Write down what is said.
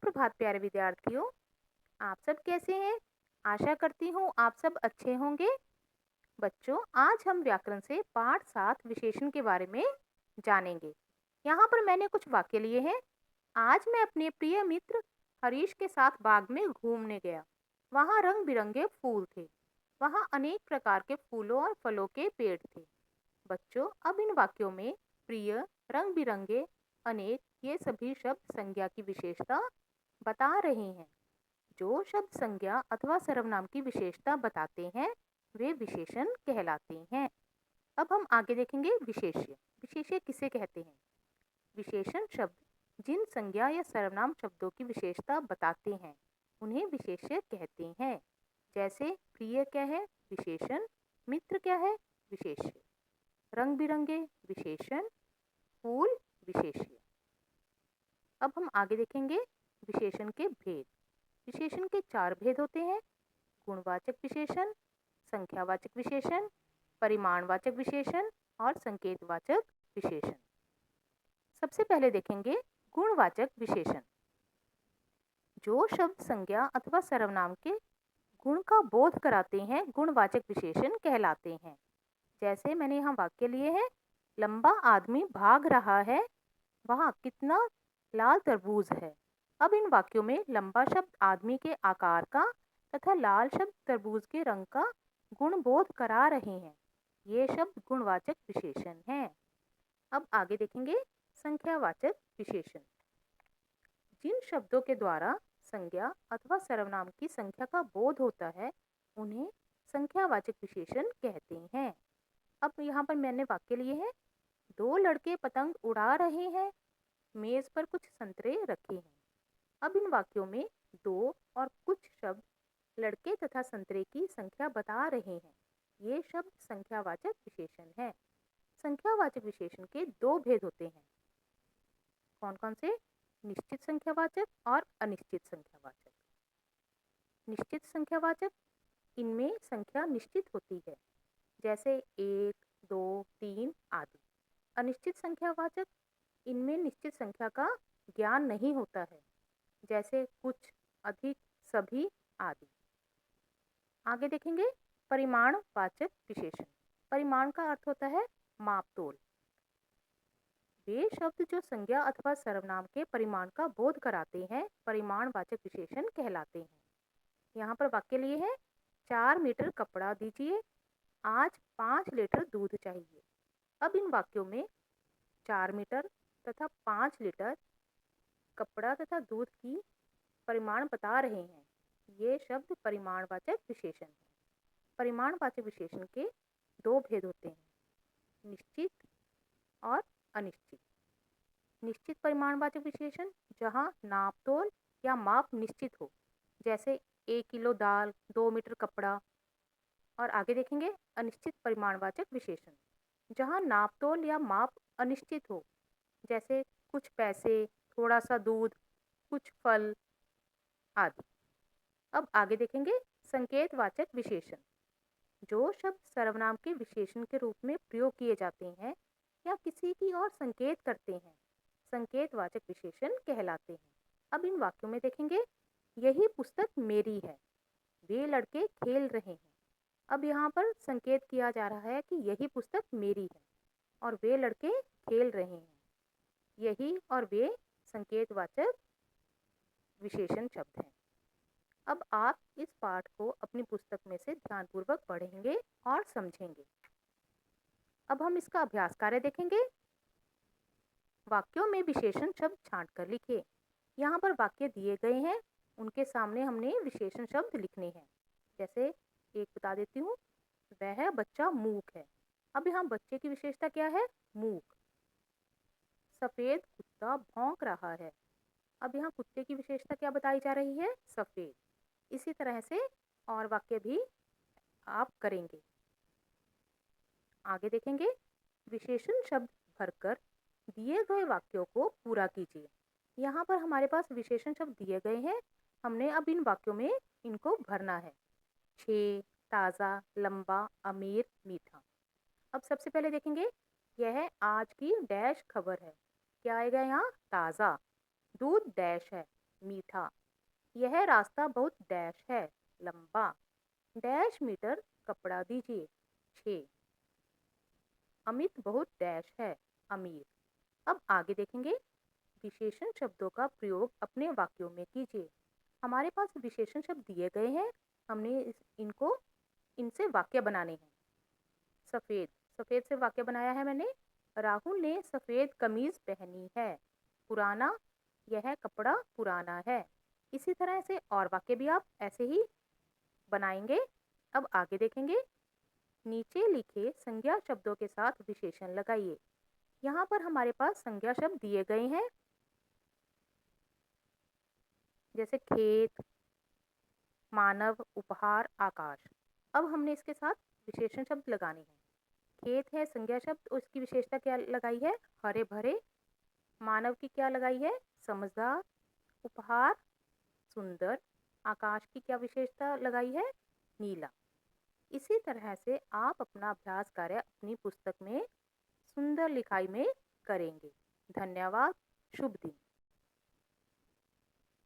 सुप्रभात प्यारे विद्यार्थियों। आप सब कैसे हैं? आशा करती हूँ आप सब अच्छे होंगे। बच्चों, आज हम व्याकरण से पाठ 7 विशेषण के बारे में जानेंगे। यहाँ पर मैंने कुछ वाक्य लिए हैं। आज मैं अपने प्रिय मित्र हरीश के साथ बाग में घूमने गया। वहाँ रंग बिरंगे फूल थे। वहाँ अनेक प्रकार के फूलों और फलों के पेड़ थे। बच्चों, अब इन वाक्यों में प्रिय, रंग बिरंगे, अनेक ये सभी शब्द संज्ञा की विशेषता बता रहे हैं। जो शब्द संज्ञा अथवा सर्वनाम की विशेषता बताते हैं वे विशेषण कहलाते हैं। अब हम आगे देखेंगे विशेष्य। विशेष्य किसे कहते हैं? विशेषण शब्द जिन संज्ञा या सर्वनाम शब्दों की विशेषता बताते हैं उन्हें विशेष्य कहते हैं। जैसे प्रिय क्या है? विशेषण। मित्र क्या है? विशेष्य। रंग बिरंगे विशेषण, फूल विशेष्य। अब हम आगे देखेंगे विशेषण के भेद। विशेषण के 4 भेद होते हैं: गुणवाचक विशेषण, संख्यावाचक विशेषण, परिमाणवाचक विशेषण और संकेतवाचक विशेषण। सबसे पहले देखेंगे गुणवाचक विशेषण। जो शब्द संज्ञा अथवा सर्वनाम के गुण का बोध कराते हैं गुणवाचक विशेषण कहलाते हैं। जैसे मैंने यहाँ वाक्य लिए हैं, लंबा आदमी भाग रहा है, वहाँ कितना लाल तरबूज है। अब इन वाक्यों में लंबा शब्द आदमी के आकार का तथा लाल शब्द तरबूज के रंग का गुण बोध करा रहे हैं। ये शब्द गुणवाचक विशेषण हैं। अब आगे देखेंगे संख्यावाचक विशेषण। जिन शब्दों के द्वारा संज्ञा अथवा सर्वनाम की संख्या का बोध होता है उन्हें संख्यावाचक विशेषण कहते हैं। अब यहाँ पर मैंने वाक्य लिए हैं, 2 लड़के पतंग उड़ा रहे हैं, मेज पर कुछ संतरे रखे हैं। अब इन वाक्यों में 2 और कुछ शब्द लड़के तथा संतरे की संख्या बता रहे हैं। ये शब्द संख्यावाचक विशेषण है। संख्यावाचक विशेषण के 2 भेद होते हैं। कौन कौन से? निश्चित संख्यावाचक और अनिश्चित संख्यावाचक। निश्चित संख्यावाचक, इनमें संख्या निश्चित होती है, जैसे 1, 2, 3 आदि। अनिश्चित संख्यावाचक, इनमें निश्चित संख्या का ज्ञान नहीं होता है, जैसे कुछ, अधिक, सभी आदि। आगे देखेंगे परिमाणवाचक विशेषण। परिमाण का अर्थ होता है माप-तोल। वे शब्द जो संज्ञा अथवा सर्वनाम के परिमाण का बोध कराते हैं परिमाणवाचक विशेषण कहलाते हैं। यहाँ पर वाक्य लिए हैं, 4 मीटर कपड़ा दीजिए, आज 5 लीटर दूध चाहिए। अब इन वाक्यों में 4 मीटर तथा 5 लीटर कपड़ा तथा दूध की परिमाण बता रहे हैं। ये शब्द परिमाणवाचक विशेषण है। परिमाणवाचक विशेषण के 2 भेद होते हैं, निश्चित और अनिश्चित। निश्चित परिमाणवाचक विशेषण जहाँ नाप-तोल या माप निश्चित हो, जैसे 1 किलो दाल, 2 मीटर कपड़ा। और आगे देखेंगे अनिश्चित परिमाणवाचक विशेषण जहाँ नाप-तोल या माप अनिश्चित हो, जैसे कुछ पैसे, थोड़ा सा दूध, कुछ फल आदि। अब आगे देखेंगे संकेतवाचक विशेषण। जो शब्द सर्वनाम के विशेषण के रूप में प्रयोग किए जाते हैं या किसी की ओर संकेत करते हैं संकेतवाचक विशेषण कहलाते हैं। अब इन वाक्यों में देखेंगे, यही पुस्तक मेरी है, वे लड़के खेल रहे हैं। अब यहाँ पर संकेत किया जा रहा है कि यही पुस्तक मेरी है और वे लड़के खेल रहे हैं। यही और वे संकेतवाचक विशेषण शब्द हैं। अब आप इस पाठ को अपनी पुस्तक में से ध्यानपूर्वक पढ़ेंगे और समझेंगे। अब हम इसका अभ्यास कार्य देखेंगे। वाक्यों में विशेषण शब्द छांट कर लिखिए। यहाँ पर वाक्य दिए गए हैं, उनके सामने हमने विशेषण शब्द लिखने हैं। जैसे एक बता देती हूँ, वह बच्चा मूक है। अब यहाँ बच्चे की विशेषता क्या है? मूक। सफेद कुत्ता भौंक रहा है। अब यहाँ कुत्ते की विशेषता क्या बताई जा रही है? सफेद। इसी तरह से और वाक्य भी आप करेंगे। आगे देखेंगे विशेषण शब्द भरकर दिए गए वाक्यों को पूरा कीजिए। यहाँ पर हमारे पास विशेषण शब्द दिए गए हैं, हमने अब इन वाक्यों में इनको भरना है। 6, ताज़ा, लंबा, अमीर, मीठा। अब सबसे पहले देखेंगे, यह आज की डैश खबर है। क्या आएगा यहाँ? ताज़ा। दूध डैश है। मीठा। यह रास्ता बहुत डैश है, लंबा। डैश मीटर कपड़ा दीजिए। 6। अमित बहुत डैश है, अमीर। अब आगे देखेंगे। विशेषण शब्दों का प्रयोग अपने वाक्यों में कीजिए। हमारे पास विशेषण शब्द दिए गए हैं, हमने इनको इनसे वाक्य बनाने हैं। सफेद, सफेद से वाक्य बनाया है मैंने। राहुल ने सफेद कमीज पहनी है। पुराना, यह कपड़ा पुराना है। इसी तरह से और वाक्य भी आप ऐसे ही बनाएंगे। अब आगे देखेंगे। नीचे लिखे संज्ञा शब्दों के साथ विशेषण लगाइए। यहाँ पर हमारे पास संज्ञा शब्द दिए गए हैं, जैसे खेत, मानव, उपहार, आकाश। अब हमने इसके साथ विशेषण शब्द लगाने हैं। खेत है संज्ञा शब्द, उसकी विशेषता क्या लगाई है? हरे भरे। मानव की क्या लगाई है? समझदार। उपहार, सुंदर। आकाश की क्या विशेषता लगाई है? नीला। इसी तरह से आप अपना अभ्यास कार्य अपनी पुस्तक में सुंदर लिखाई में करेंगे। धन्यवाद। शुभ दिन।